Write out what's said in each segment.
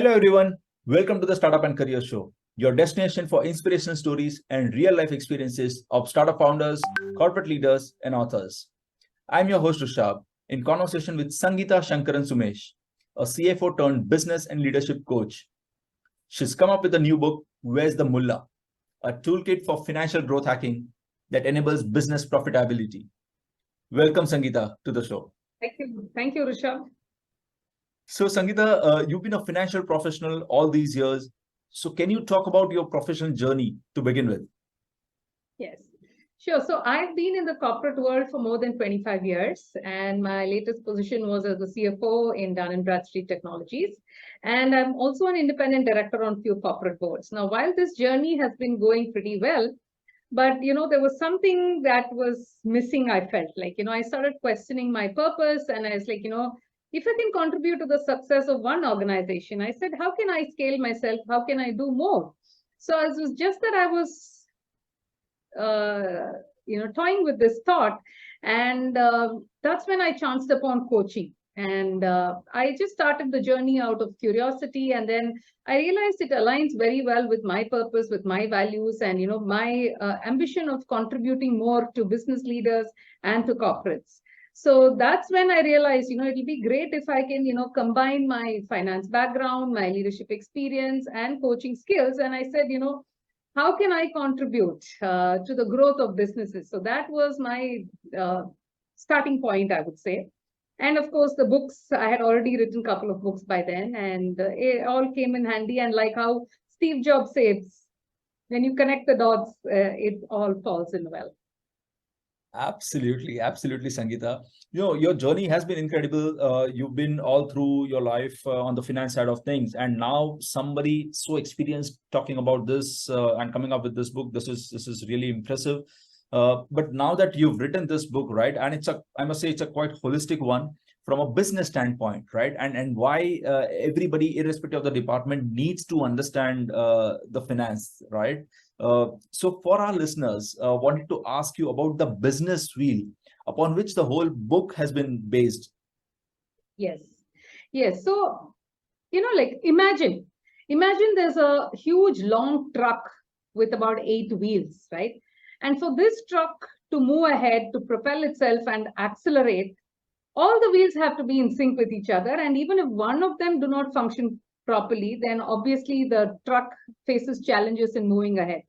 Hello, everyone. Welcome to the Startup and Career Show, your destination for inspirational stories and real life experiences of startup founders, corporate leaders, and authors. I'm your host, Rishabh, in conversation with Sangeeta Shankaran Sumesh, a CFO turned business and leadership coach. She's come up with a new book, Where's the Moolah? A toolkit for financial growth hacking that enables business profitability. Welcome, Sangeeta, to the show. Thank you. Thank you, Rishabh. So, Sangeeta, you've been a financial professional all these years. So, can you talk about your professional journey to begin with? Yes, sure. So I've been in the corporate world for more than 25 years, and my latest position was as the CFO in Dun & Bradstreet Technologies. And I'm also an independent director on few corporate boards. Now, while this journey has been going pretty well, but there was something that was missing. I felt like, I started questioning my purpose, and I was like, if I can contribute to the success of one organization, I said, how can I scale myself? How can I do more? So it was just that I was, toying with this thought. And that's when I chanced upon coaching. And I just started the journey out of curiosity. And then I realized it aligns very well with my purpose, with my values, and, my ambition of contributing more to business leaders and to corporates. So that's when I realized, it'll be great if I can, combine my finance background, my leadership experience, and coaching skills. And I said, how can I contribute to the growth of businesses? So that was my starting point, I would say. And of course, the books, I had already written a couple of books by then, and it all came in handy. And like how Steve Jobs says, when you connect the dots, it all falls in well. Absolutely, Sangeeta. Your journey has been incredible. You've been all through your life on the finance side of things, and now somebody so experienced talking about this and coming up with this book. This is really impressive. But now that you've written this book, right, and I must say it's a quite holistic one from a business standpoint, right, and why everybody, irrespective of the department, needs to understand the finance, right. So for our listeners, wanted to ask you about the business wheel upon which the whole book has been based. Yes. So, like imagine there's a huge long truck with about 8 wheels, right? And for this truck to move ahead, to propel itself and accelerate, all the wheels have to be in sync with each other. And even if one of them do not function properly, then obviously the truck faces challenges in moving ahead.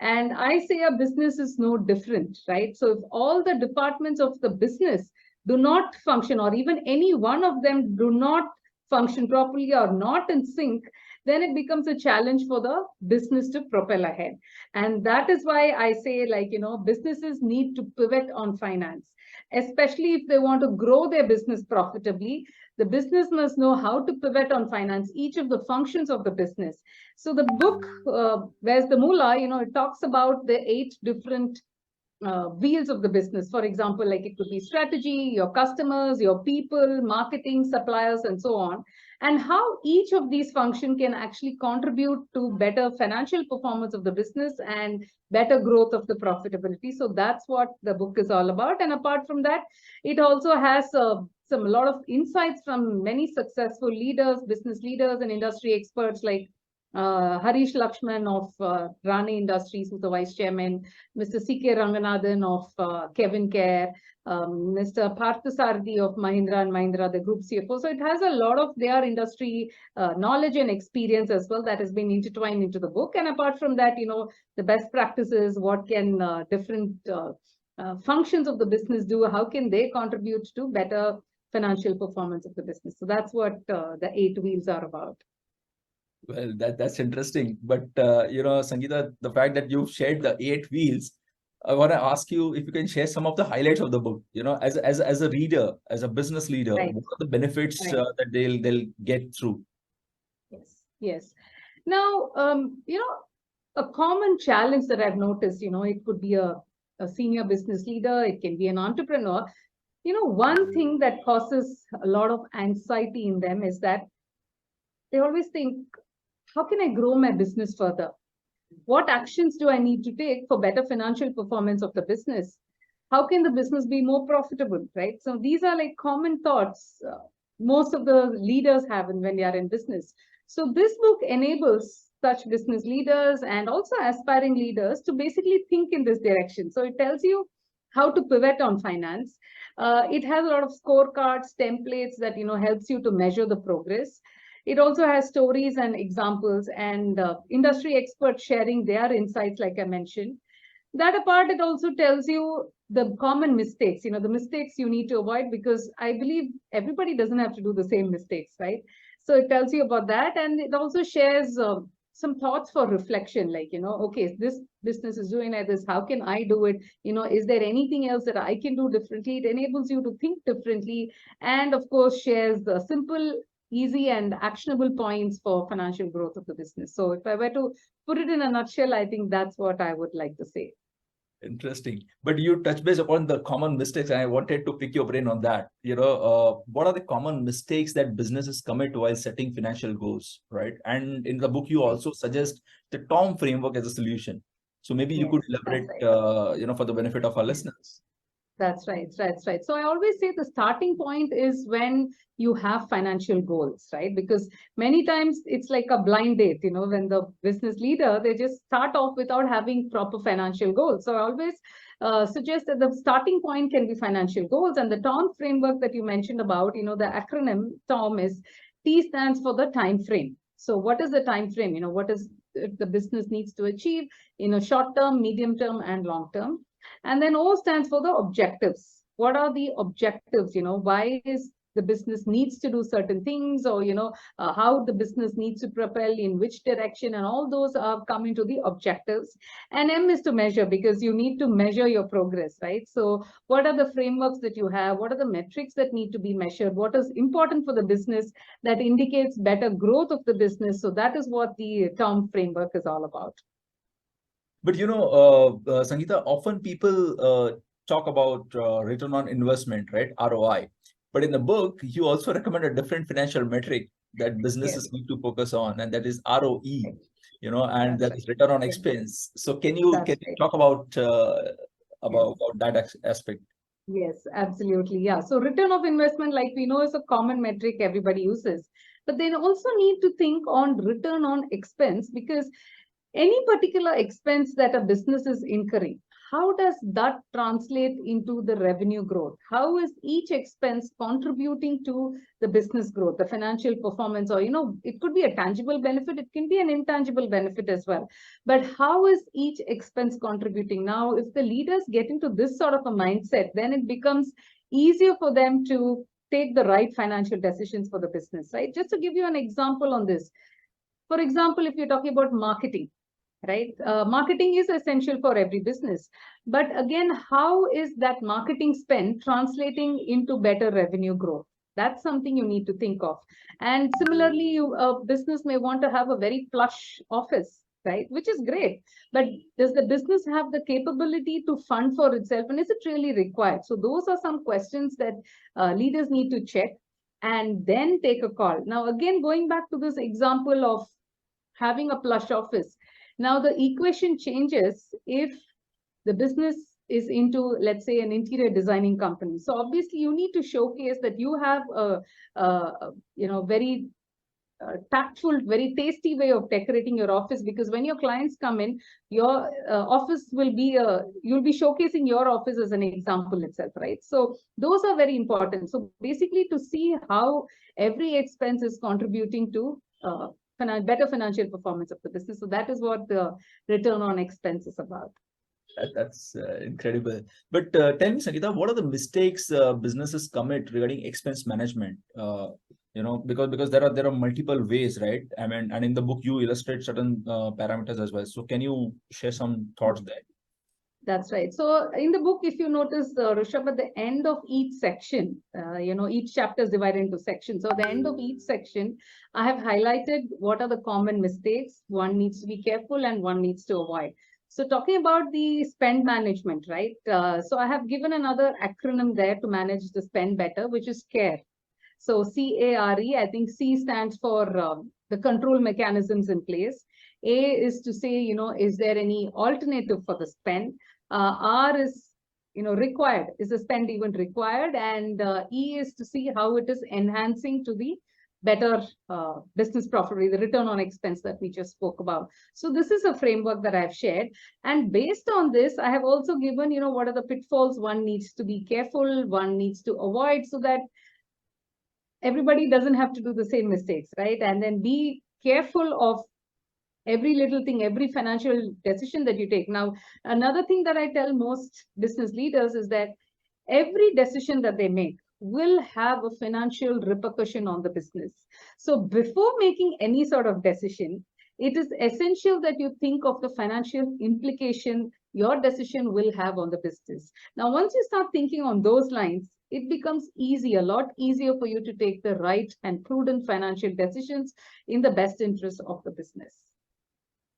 And I say a business is no different, right? So if all the departments of the business do not function, or even any one of them do not function properly or not in sync, then it becomes a challenge for the business to propel ahead. And that is why I say, like, businesses need to pivot on finance, especially if they want to grow their business profitably. The business must know how to pivot on finance, each of the functions of the business. So the book, Where's the Moolah, it talks about the 8 different wheels of the business. For example, like it could be strategy, your customers, your people, marketing, suppliers, and so on, and how each of these functions can actually contribute to better financial performance of the business and better growth of the profitability. So that's what the book is all about. And apart from that, it also has a lot of insights from many successful leaders, business leaders, and industry experts like Harish Lakshman of Rani Industries, who's the vice chairman, Mr. C.K. Ranganathan of Kevin Care, Mr. Parthasarathi of Mahindra and Mahindra, the group CFO. So it has a lot of their industry knowledge and experience as well that has been intertwined into the book. And apart from that, the best practices, what can different functions of the business do, how can they contribute to better financial performance of the business. So that's what the 8 wheels are about. Well, that's interesting. But Sangeeta, the fact that you've shared the 8 wheels, I want to ask you if you can share some of the highlights of the book. As a reader, as a business leader, Right. what are the benefits Right. that they'll get through? Yes. Now, a common challenge that I've noticed, it could be a senior business leader, it can be an entrepreneur. One thing that causes a lot of anxiety in them is that they always think, how can I grow my business further? What actions do I need to take for better financial performance of the business? How can the business be more profitable, right? So these are like common thoughts most of the leaders have when they are in business. So this book enables such business leaders and also aspiring leaders to basically think in this direction. So it tells you how to pivot on finance. It has a lot of scorecards, templates that helps you to measure the progress. It also has stories and examples and industry experts sharing their insights, like I mentioned. That apart, it also tells you the common mistakes, the mistakes you need to avoid, because I believe everybody doesn't have to do the same mistakes, right? So it tells you about that, and it also shares some thoughts for reflection, like, okay, this business is doing like this, how can I do it? Is there anything else that I can do differently? It enables you to think differently, and of course shares the simple, easy and actionable points for financial growth of the business. So if I were to put it in a nutshell, I think that's what I would like to say. Interesting. But you touch base upon the common mistakes, and I wanted to pick your brain on that. What are the common mistakes that businesses commit while setting financial goals, right? And in the book, you also suggest the Tom framework as a solution. So maybe you Yes, could that's elaborate, right. for the benefit of our Yes. listeners. That's right. That's right. So I always say the starting point is when you have financial goals, right? Because many times it's like a blind date, when the business leader, they just start off without having proper financial goals. So I always suggest that the starting point can be financial goals. And the TOM framework that you mentioned about, the acronym TOM is T stands for the time frame. So what is the time frame? What is the business needs to achieve in a short term, medium term, and long term. And then O stands for the objectives. What are the objectives? Why is the business needs to do certain things, or how the business needs to propel in which direction, and all those are coming to the objectives. And M is to measure, because you need to measure your progress, right? So what are the frameworks that you have? What are the metrics that need to be measured? What is important for the business that indicates better growth of the business? So that is what the TOM framework is all about. But Sangeeta, often people talk about return on investment, right? ROI. But in the book, you also recommend a different financial metric that Yes, businesses need to focus on, and that is ROE, and that's that right. is return on Yes, expense. So can you that's talk about right. about that aspect? Yes, absolutely. Yeah. So return of investment, like we know, is a common metric everybody uses. But they also need to think on return on expense, because any particular expense that a business is incurring, how does that translate into the revenue growth? How is each expense contributing to the business growth, the financial performance? Or, it could be a tangible benefit, it can be an intangible benefit as well. But how is each expense contributing? Now, if the leaders get into this sort of a mindset, then it becomes easier for them to take the right financial decisions for the business, right? Just to give you an example on this. For example, if you're talking about marketing, right? Marketing is essential for every business. But again, how is that marketing spend translating into better revenue growth? That's something you need to think of. And similarly, a business may want to have a very plush office, right? Which is great. But does the business have the capability to fund for itself? And is it really required? So those are some questions that leaders need to check and then take a call. Now, again, going back to this example of having a plush office. Now the equation changes if the business is into, let's say, an interior designing company. So obviously you need to showcase that you have very tactful, very tasty way of decorating your office, because when your clients come in, your office will be you'll be showcasing your office as an example itself, right? So those are very important. So basically, to see how every expense is contributing to better financial performance of the business. So that is what the return on expense is about. That's incredible. But tell me, Sangeeta, what are the mistakes businesses commit regarding expense management? Because there are multiple ways, right? I mean, and in the book you illustrate certain parameters as well. So can you share some thoughts there? That's right. So in the book, if you notice, Rishabh, at the end of each section, each chapter is divided into sections. So at the end of each section, I have highlighted what are the common mistakes one needs to be careful and one needs to avoid. So talking about the spend management, right? So I have given another acronym there to manage the spend better, which is CARE. So CARE, I think C stands for the control mechanisms in place. A is to say, is there any alternative for the spend? R is, required. Is the spend even required? And E is to see how it is enhancing to the better business profitability, the return on expense that we just spoke about. So this is a framework that I've shared. And based on this, I have also given, what are the pitfalls one needs to be careful, one needs to avoid, so that everybody doesn't have to do the same mistakes, right? And then be careful of every little thing, every financial decision that you take. Now, another thing that I tell most business leaders is that every decision that they make will have a financial repercussion on the business. So before making any sort of decision, it is essential that you think of the financial implication your decision will have on the business. Now, once you start thinking on those lines, it becomes easy, a lot easier for you to take the right and prudent financial decisions in the best interest of the business.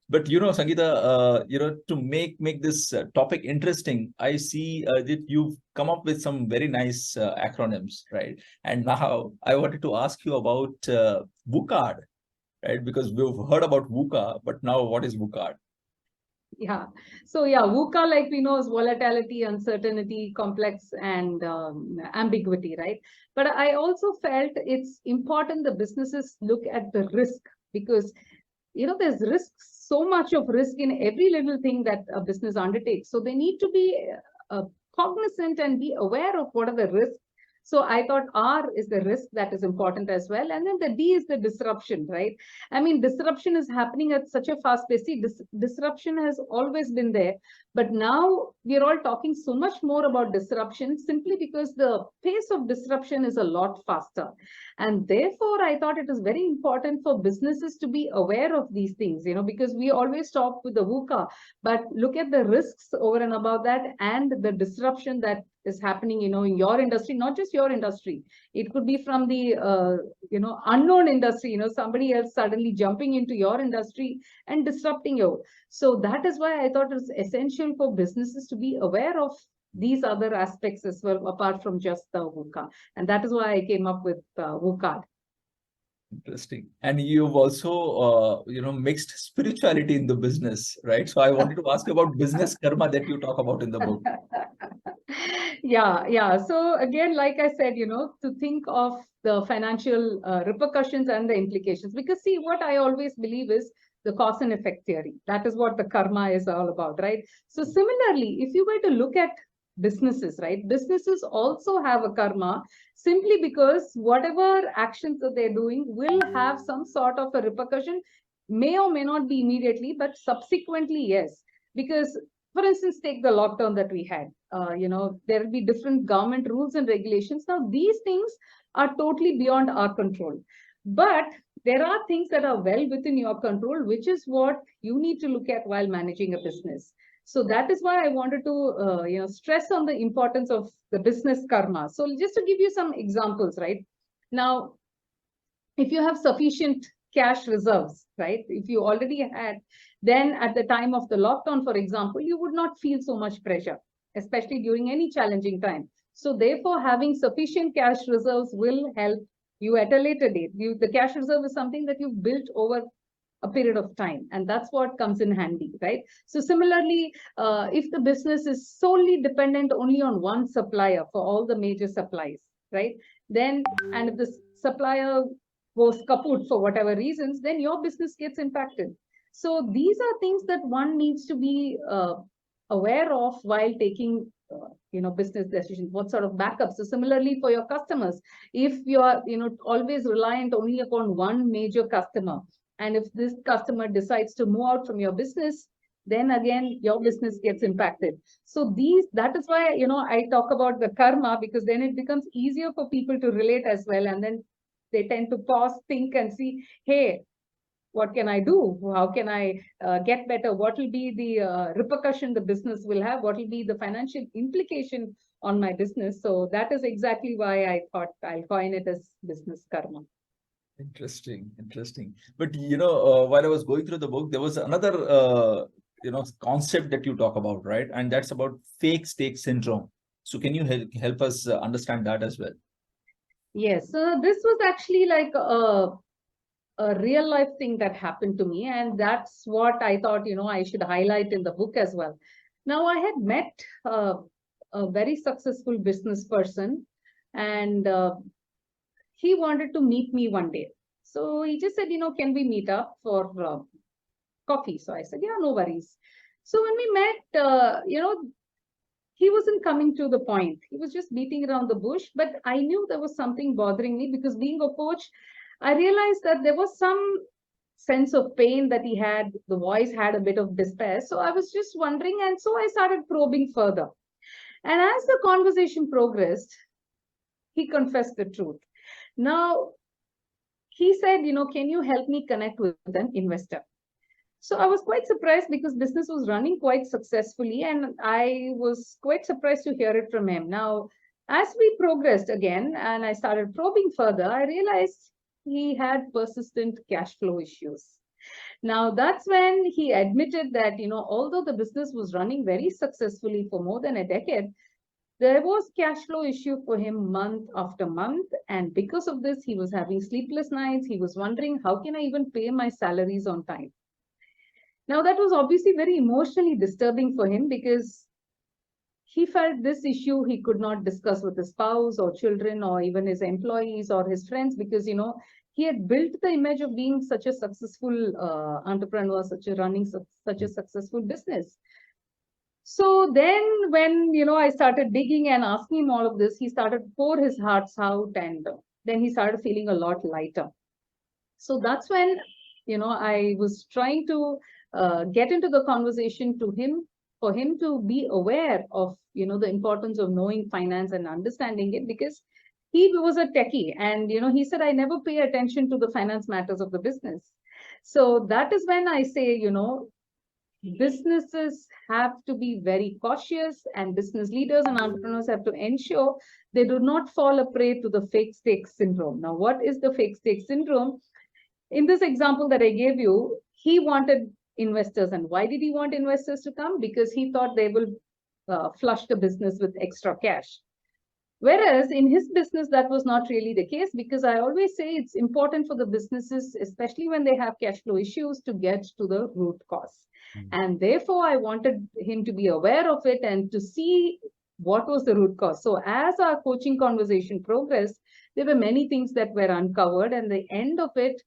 But Sangeeta, to make this topic interesting, I see that you've come up with some very nice acronyms, right? And now I wanted to ask you about VUCAD, right? Because we've heard about VUCA, but now what is VUCAD? Yeah. So yeah, VUCA, like we know, is volatility, uncertainty, complex, and ambiguity, right? But I also felt it's important the businesses look at the risk, because there's risk, so much of risk in every little thing that a business undertakes. So they need to be cognizant and be aware of what are the risks. So I thought R is the risk that is important as well. And then the D is the disruption, right? I mean, disruption is happening at such a fast pace. See, disruption has always been there. But now we're all talking so much more about disruption simply because the pace of disruption is a lot faster. And therefore, I thought it is very important for businesses to be aware of these things, because we always stop with the VUCA, but look at the risks over and above that and the disruption that is happening, in your industry, not just your industry. It could be from the, unknown industry, somebody else suddenly jumping into your industry and disrupting you. So that is why I thought it's essential for businesses to be aware of these other aspects as well, apart from just the VUCA. And that is why I came up with VUCA. Interesting. And you've also, mixed spirituality in the business, right? So I wanted to ask you about business karma that you talk about in the book. Yeah. So again, like I said, to think of the financial repercussions and the implications, because see, what I always believe is the cause and effect theory. That is what the karma is all about, right? So similarly, if you were to look at businesses, right? Businesses also have a karma, simply because whatever actions that they're doing will have some sort of a repercussion, may or may not be immediately, but subsequently, yes. Because, for instance, take the lockdown that we had. There will be different government rules and regulations. Now, these things are totally beyond our control. But there are things that are well within your control, which is what you need to look at while managing a business. So that is why I wanted to stress on the importance of the business karma. So just to give you some examples, right? Now, if you have sufficient cash reserves, right? If you already had, then at the time of the lockdown, for example, you would not feel so much pressure, especially during any challenging time. So therefore, having sufficient cash reserves will help you at a later date. The cash reserve is something that you've built over a period of time, and that's what comes in handy, right? So similarly, if the business is solely dependent only on one supplier for all the major supplies, right? Then, and if the supplier goes kaput for whatever reasons, then your business gets impacted. So these are things that one needs to be aware of while taking business decisions. What sort of backups? So similarly for your customers, if you are always reliant only upon one major customer, and if this customer decides to move out from your business, then again your business gets impacted. So that is why I talk about the karma, because then it becomes easier for people to relate as well, and then they tend to pause, think, and see, hey, what can I do? How can I get better? What will be the repercussion the business will have? What will be the financial implication on my business? So that is exactly why I thought I'll coin it as business karma. Interesting. But while I was going through the book, there was another concept that you talk about, right? And that's about fake steak syndrome. So can you help us understand that as well? Yes. So this was actually like a real life thing that happened to me, and that's what I thought I should highlight in the book as well. Now, I had met a very successful business person, and he wanted to meet me one day. So he just said, can we meet up for coffee? So I said, yeah, no worries. So when we met, he wasn't coming to the point. He was just beating around the bush. But I knew there was something bothering me, because being a coach, I realized that there was some sense of pain that he had. The voice had a bit of despair. So I was just wondering. And so I started probing further. And as the conversation progressed, he confessed the truth. Now, he said, can you help me connect with an investor? So I was quite surprised, because business was running quite successfully, and I was quite surprised to hear it from him. Now, as we progressed again and I started probing further, I realized he had persistent cash flow issues. Now, that's when he admitted that, although the business was running very successfully for more than a decade, there was cash flow issue for him month after month. And because of this, he was having sleepless nights. He was wondering, how can I even pay my salaries on time? Now, that was obviously very emotionally disturbing for him, because he felt this issue he could not discuss with his spouse or children or even his employees or his friends, because, he had built the image of being such a successful entrepreneur, such a successful business. So then when, I started digging and asking him all of this, he started to pour his hearts out, and then he started feeling a lot lighter. So that's when, I was trying to get into the conversation to him, for him to be aware of, the importance of knowing finance and understanding it, because he was a techie, and, he said, I never pay attention to the finance matters of the business. So that is when I say, businesses have to be very cautious, and business leaders and entrepreneurs have to ensure they do not fall a prey to the fake stake syndrome. Now, what is the fake stake syndrome? In this example that I gave you, he wanted investors. And why did he want investors to come? Because he thought they will flush the business with extra cash. Whereas in his business, that was not really the case, because I always say it's important for the businesses, especially when they have cash flow issues, to get to the root cause. And therefore, I wanted him to be aware of it and to see what was the root cause. So as our coaching conversation progressed, there were many things that were uncovered. And the end of it,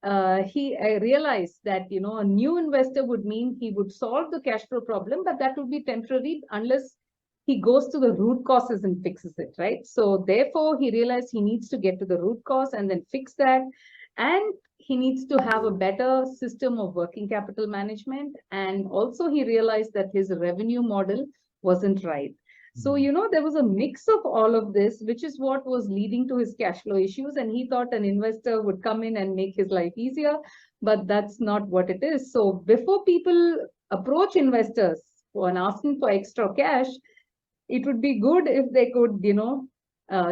I realized that, a new investor would mean he would solve the cash flow problem, but that would be temporary unless he goes to the root causes and fixes it, right? So therefore, he realized he needs to get to the root cause and then fix that. And he needs to have a better system of working capital management. And also he realized that his revenue model wasn't right. So, there was a mix of all of this, which is what was leading to his cash flow issues. And he thought an investor would come in and make his life easier, but that's not what it is. So before people approach investors and asking for extra cash, it would be good if they could,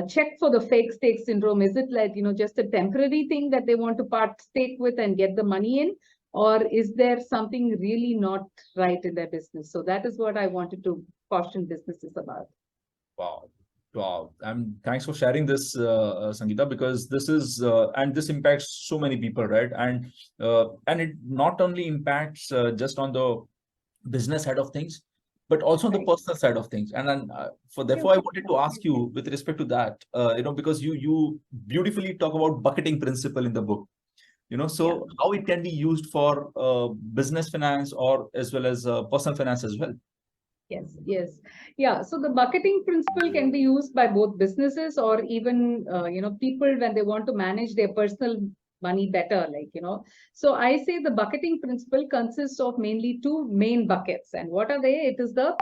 check for the fake stake syndrome. Is it like, just a temporary thing that they want to partake with and get the money in? Or is there something really not right in their business? So that is what I wanted to caution businesses about. Wow. Wow. And thanks for sharing this, Sangeeta, because this is, and this impacts so many people, right? And it not only impacts just on the business side of things, but also on the personal side of things. And then therefore, I wanted to ask you with respect to that, because you beautifully talk about bucketing principle in the book, so how it can be used for business finance or as well as personal finance as well. Yes. Yeah. So the bucketing principle can be used by both businesses or even, people when they want to manage their personal money better, So I say the bucketing principle consists of mainly two main buckets. And what are they? It is the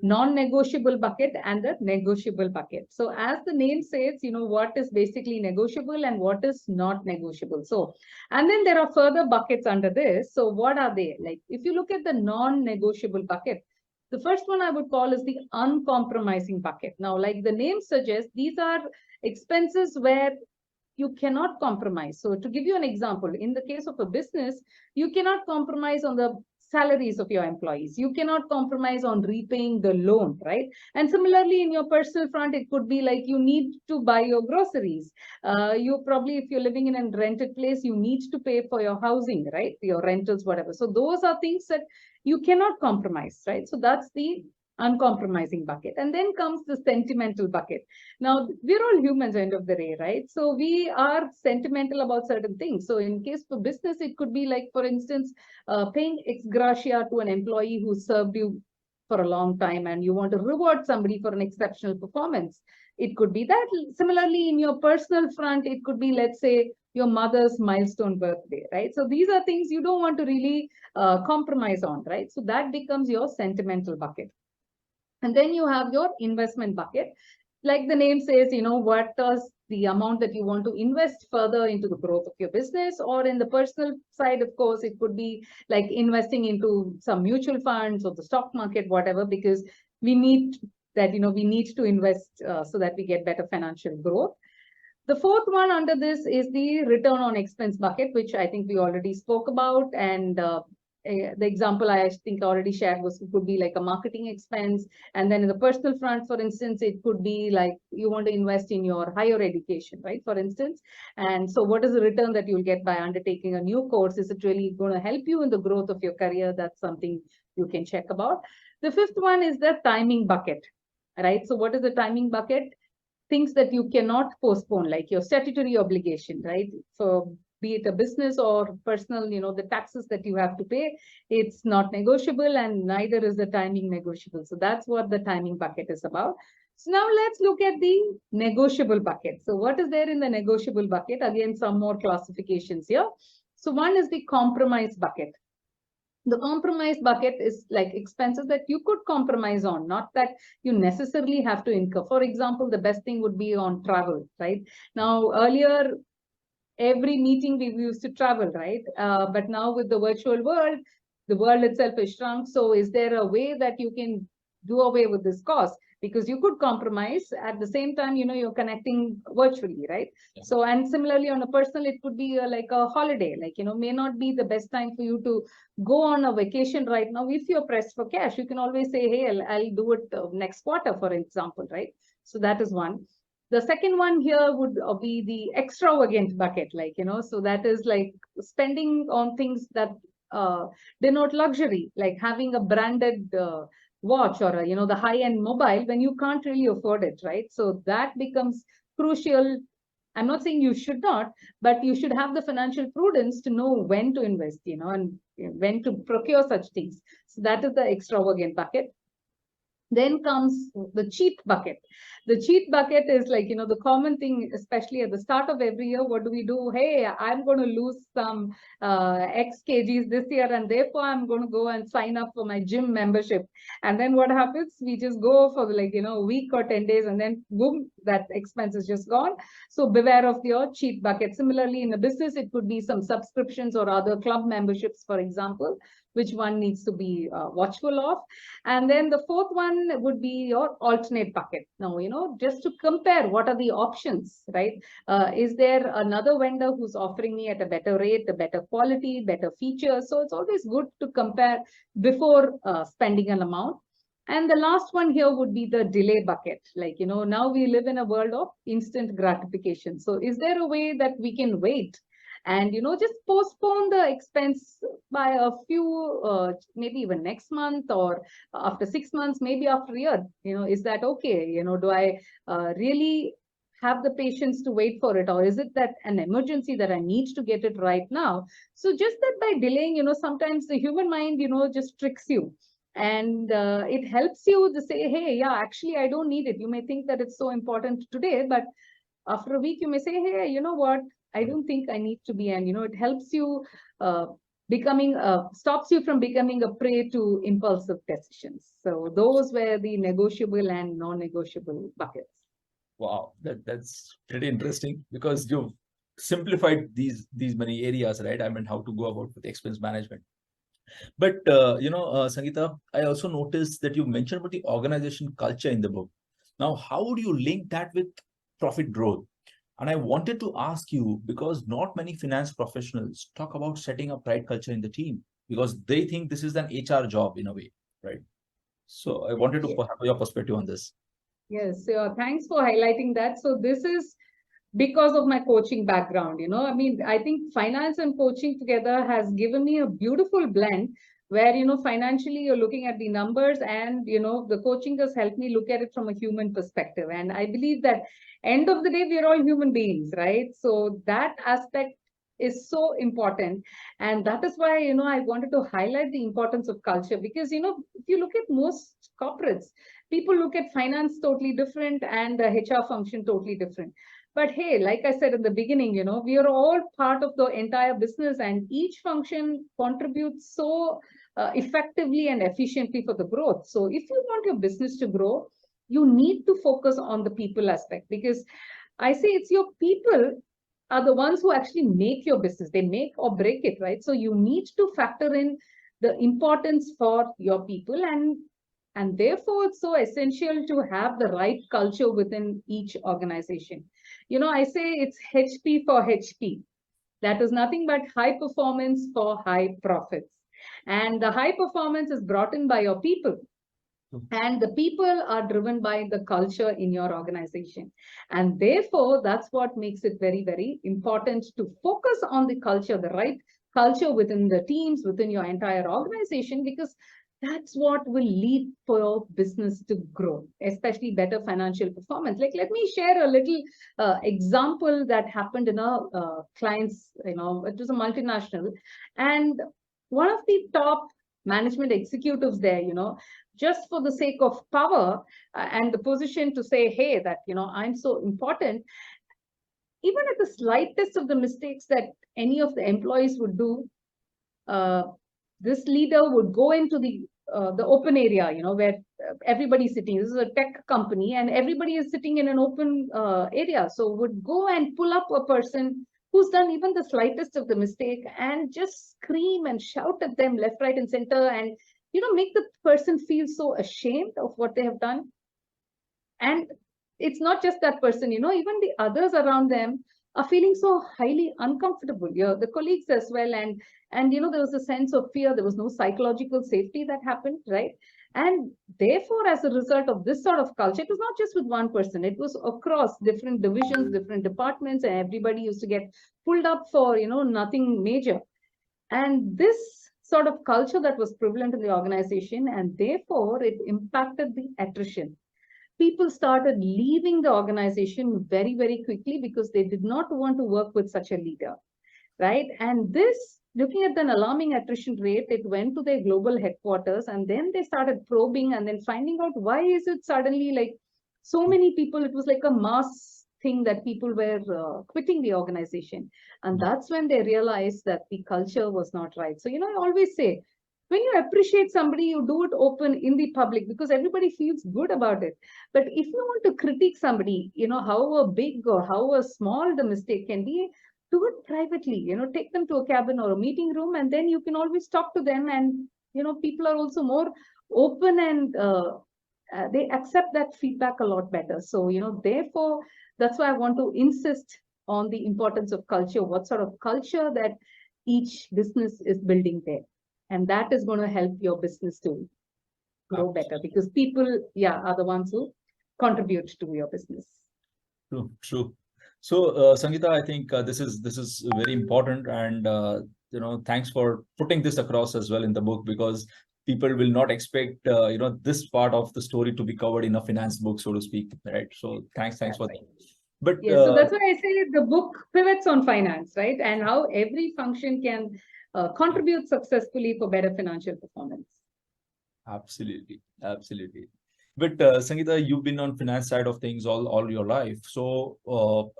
non-negotiable bucket and the negotiable bucket. So as the name says, what is basically negotiable and what is not negotiable. So, and then there are further buckets under this. So what are they? Like, if you look at the non-negotiable bucket, the first one I would call is the uncompromising bucket. Now, like the name suggests, these are expenses where you cannot compromise. So to give you an example, in the case of a business, you cannot compromise on the salaries of your employees. You cannot compromise on repaying the loan, right? And similarly, in your personal front, it could be like you need to buy your groceries. You probably, if you're living in a rented place, you need to pay for your housing, right? Your rentals, whatever. So those are things that you cannot compromise, right? So that's the uncompromising bucket. And then comes the sentimental bucket. Now, we're all humans end of the day, right? So we are sentimental about certain things. So in case for business, it could be like, for instance, paying ex gratia to an employee who served you for a long time and you want to reward somebody for an exceptional performance. It could be that. Similarly, in your personal front, it could be, let's say, your mother's milestone birthday, right? So these are things you don't want to really compromise on, right? So that becomes your sentimental bucket. And then you have your investment bucket. Like the name says, what does the amount that you want to invest further into the growth of your business, or in the personal side, of course, it could be like investing into some mutual funds or the stock market, whatever, because we need that, we need to invest so that we get better financial growth. The fourth one under this is the return on expense bucket, which I think we already spoke about. And the example I think I already shared was, it could be like a marketing expense. And then in the personal front, for instance, it could be like you want to invest in your higher education, right? For instance. And so what is the return that you'll get by undertaking a new course? Is it really going to help you in the growth of your career? That's something you can check about. The fifth one is the timing bucket, right? So what is the timing bucket? Things that you cannot postpone, like your statutory obligation, right? So be it a business or personal, the taxes that you have to pay, it's not negotiable, and neither is the timing negotiable. So that's what the timing bucket is about. So now let's look at the negotiable bucket. So what is there in the negotiable bucket? Again, some more classifications here. So one is the compromise bucket. The compromise bucket is like expenses that you could compromise on, not that you necessarily have to incur. For example, the best thing would be on travel, right? Now, earlier, every meeting we used to travel, right? But now with the virtual world, the world itself is shrunk. So is there a way that you can do away with this cost? Because you could compromise at the same time, you're connecting virtually, right? Yeah. So, and similarly on a personal, it could be like a holiday, like, may not be the best time for you to go on a vacation right now. If you're pressed for cash, you can always say, hey, I'll do it next quarter, for example, right? So that is one. The second one here would be the extravagant bucket, like, so that is like spending on things that denote luxury, like having a branded watch or, the high-end mobile when you can't really afford it, right? So that becomes crucial. I'm not saying you should not, but you should have the financial prudence to know when to invest, and when to procure such things. So that is the extravagant bucket. Then comes the cheat bucket. The cheat bucket is like, the common thing, especially at the start of every year. What do we do? Hey, I'm going to lose some X kgs this year, and therefore I'm going to go and sign up for my gym membership. And then what happens? We just go for like, a week or 10 days, and then boom, that expense is just gone. So beware of your cheat bucket. Similarly, in a business, it could be some subscriptions or other club memberships, for example, which one needs to be watchful of. And then the fourth one would be your alternate bucket. Now, just to compare what are the options, right? Is there another vendor who's offering me at a better rate, a better quality, better features? So it's always good to compare before spending an amount. And the last one here would be the delay bucket. Like, now we live in a world of instant gratification. So is there a way that we can wait and, just postpone the expense by a few, maybe even next month, or after 6 months, maybe after a year? Is that okay? Do I really have the patience to wait for it? Or is it that an emergency that I need to get it right now? So just that by delaying, sometimes the human mind, just tricks you. And it helps you to say, hey, yeah, actually, I don't need it. You may think that it's so important today, but after a week, you may say, hey, you know what? I don't think I need to be. And, it helps you stops you from becoming a prey to impulsive decisions. So those were the negotiable and non-negotiable buckets. Wow, that's pretty interesting, because you've simplified these many areas, right? I mean, how to go about with expense management. But, Sangeeta, I also noticed that you mentioned about the organization culture in the book. Now, how would you link that with profit growth? And I wanted to ask you, because not many finance professionals talk about setting up right culture in the team, because they think this is an HR job in a way, right? So I wanted to have your perspective on this. Yes, thanks for highlighting that. So this is because of my coaching background, I mean, I think finance and coaching together has given me a beautiful blend where, financially you're looking at the numbers, and, the coaching has helped me look at it from a human perspective. And I believe that end of the day, we're all human beings, right? So that aspect is so important. And that is why, I wanted to highlight the importance of culture, because, if you look at most corporates, people look at finance totally different and the HR function totally different. But hey, like I said in the beginning, we are all part of the entire business, and each function contributes so effectively and efficiently for the growth. So if you want your business to grow, you need to focus on the people aspect, because I say it's your people are the ones who actually make your business. They make or break it, right? So you need to factor in the importance for your people, and therefore it's so essential to have the right culture within each organization. I say it's HP for HP. That is nothing but high performance for high profits. And the high performance is brought in by your people. And the people are driven by the culture in your organization. And therefore, that's what makes it very, very important to focus on the culture, the right culture within the teams, within your entire organization, because that's what will lead for your business to grow, especially better financial performance. Like, let me share a little example that happened in a client's, it was a multinational. And one of the top management executives there, just for the sake of power and the position to say, hey, that, I'm so important, even at the slightest of the mistakes that any of the employees would do, this leader would go into the open area, where everybody's sitting. This is a tech company, and everybody is sitting in an open area. So would go and pull up a person who's done even the slightest of the mistake and just scream and shout at them left, right, and center, and make the person feel so ashamed of what they have done. And it's not just that person, even the others around them are feeling so highly uncomfortable. The colleagues as well. And there was a sense of fear. There was no psychological safety that happened, right? And therefore, as a result of this sort of culture, it was not just with one person. It was across different divisions, different departments, and everybody used to get pulled up for, nothing major. And this sort of culture that was prevalent in the organization, and therefore it impacted the attrition. People started leaving the organization very, very quickly because they did not want to work with such a leader, right? And this, looking at an alarming attrition rate, it went to their global headquarters, and then they started probing and then finding out why is it suddenly like so many people, it was like a mass thing that people were quitting the organization. And that's when they realized that the culture was not right. So, I always say, when you appreciate somebody, you do it open in the public because everybody feels good about it. But if you want to critique somebody, however big or however small the mistake can be, do it privately, take them to a cabin or a meeting room, and then you can always talk to them. And, people are also more open, and they accept that feedback a lot better. So, therefore, that's why I want to insist on the importance of culture, what sort of culture that each business is building there. And that is going to help your business to grow better, because people, are the ones who contribute to your business. True, true. So, Sangeeta, I think this is very important, and thanks for putting this across as well in the book, because people will not expect this part of the story to be covered in a finance book, so to speak, right? So, thanks for that. But so that's why I say the book pivots on finance, right? And how every function can contribute successfully for better financial performance. Absolutely, absolutely. But Sangeeta, you've been on finance side of things all your life. So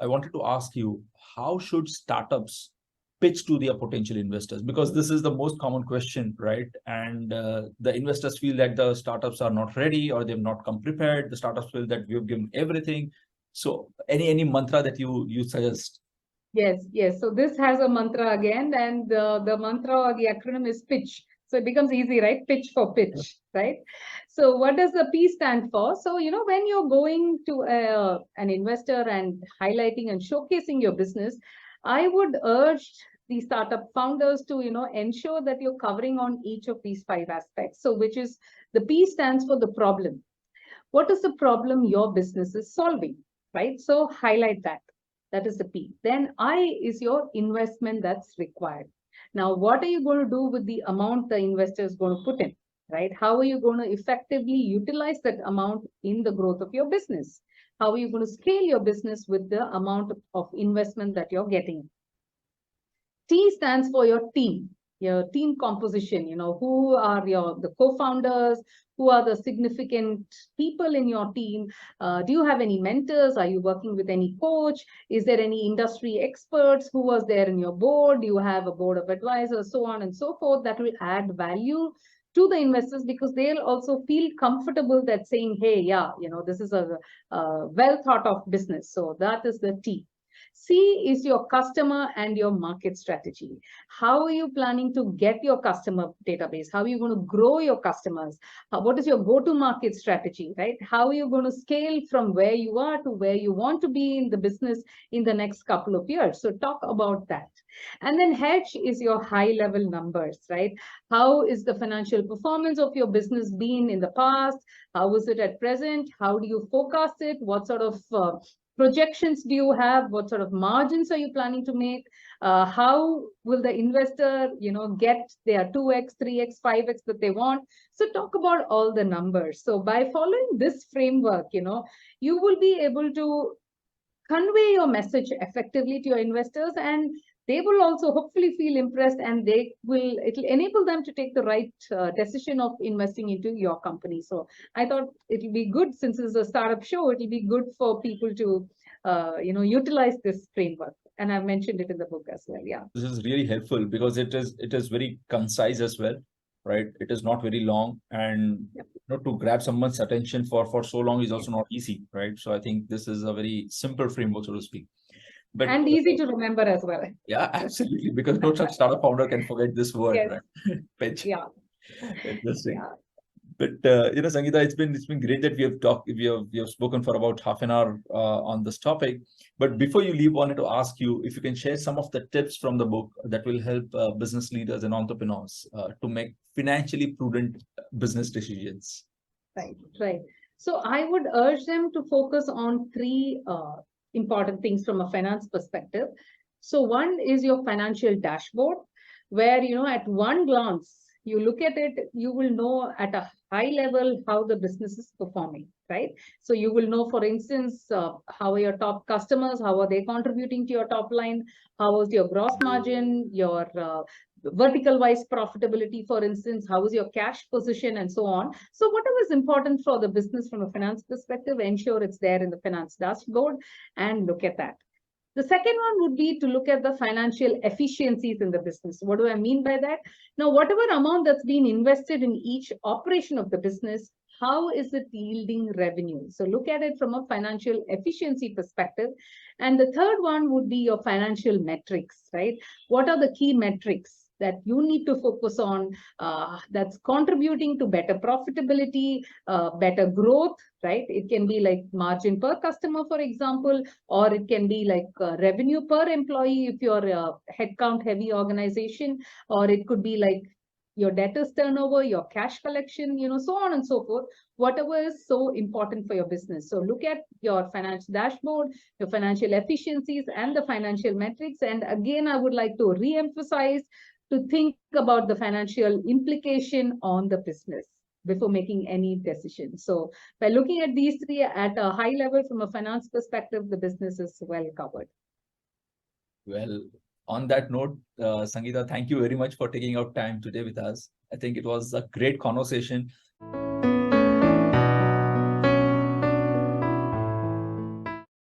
I wanted to ask you, how should startups pitch to their potential investors? Because this is the most common question, right? And the investors feel that the startups are not ready, or they've not come prepared. The startups feel that we've given everything. So any mantra that you suggest? Yes. So this has a mantra again, and the mantra or the acronym is pitch. So it becomes easy, right? Pitch for pitch, right? So what does the P stand for? So, when you're going to an investor and highlighting and showcasing your business, I would urge the startup founders to, ensure that you're covering on each of these 5 aspects. So which is, the P stands for the problem. What is the problem your business is solving, right? So highlight that. That is the P. Then I is your investment that's required. Now, what are you going to do with the amount the investor is going to put in, right? How are you going to effectively utilize that amount in the growth of your business? How are you going to scale your business with the amount of investment that you're getting? T stands for your team composition. Who are the co-founders? Who are the significant people in your team? Do you have any mentors? Are you working with any coach? Is there any industry experts? Who was there in your board? Do you have a board of advisors? So on and so forth. That will add value to the investors, because they'll also feel comfortable that saying, hey, yeah, this is a well thought of business. So that is the T. C is your customer and your market strategy. How are you planning to get your customer database? How are you going to grow your customers? What is your go-to-market strategy, right? How are you going to scale from where you are to where you want to be in the business in the next couple of years? So talk about that. And then H is your high-level numbers, right? How is the financial performance of your business been in the past? How is it at present? How do you forecast it? What sort of projections do you have? What sort of margins are you planning to make? How will the investor, get their 2x, 3x, 5x that they want? So talk about all the numbers. So by following this framework, you will be able to convey your message effectively to your investors, and they will also hopefully feel impressed, and it'll enable them to take the right decision of investing into your company. So I thought it'll be good, since it's a startup show, it'll be good for people to utilize this framework. And I've mentioned it in the book as well. Yeah. This is really helpful because it is very concise as well, right? It is not very long, and to grab someone's attention for so long is also not easy, right? So I think this is a very simple framework, so to speak. And easy to remember as well. Yeah, absolutely. Because no such startup founder can forget this word, Yes. right? Pitch. Yeah. Interesting. Yeah. But Sangeeta, it's been great that we have spoken for about half an hour on this topic. But before you leave, I wanted to ask you if you can share some of the tips from the book that will help business leaders and entrepreneurs to make financially prudent business decisions. Right. So I would urge them to focus on three important things from a finance perspective. So one is your financial dashboard, where, at one glance, you look at it, you will know at a high level how the business is performing, right? So you will know, for instance, how are your top customers, how are they contributing to your top line, how is your gross margin, your vertical wise profitability, for instance, how is your cash position, and so on. So whatever is important for the business from a finance perspective, ensure it's there in the finance dashboard and look at that. The second one would be to look at the financial efficiencies in the business. What do I mean by that? Now, whatever amount that's been invested in each operation of the business, how is it yielding revenue? So look at it from a financial efficiency perspective. And the third one would be your financial metrics, right? What are the key metrics that you need to focus on that's contributing to better profitability, better growth, right? It can be like margin per customer, for example, or it can be like revenue per employee if you're a headcount heavy organization, or it could be like your debtors turnover, your cash collection, so on and so forth, whatever is so important for your business. So look at your financial dashboard, your financial efficiencies, and the financial metrics. And again, I would like to re-emphasize to think about the financial implication on the business before making any decision. So by looking at these three at a high level from a finance perspective, the business is well covered. Well, on that note, Sangeeta, thank you very much for taking out time today with us. I think it was a great conversation.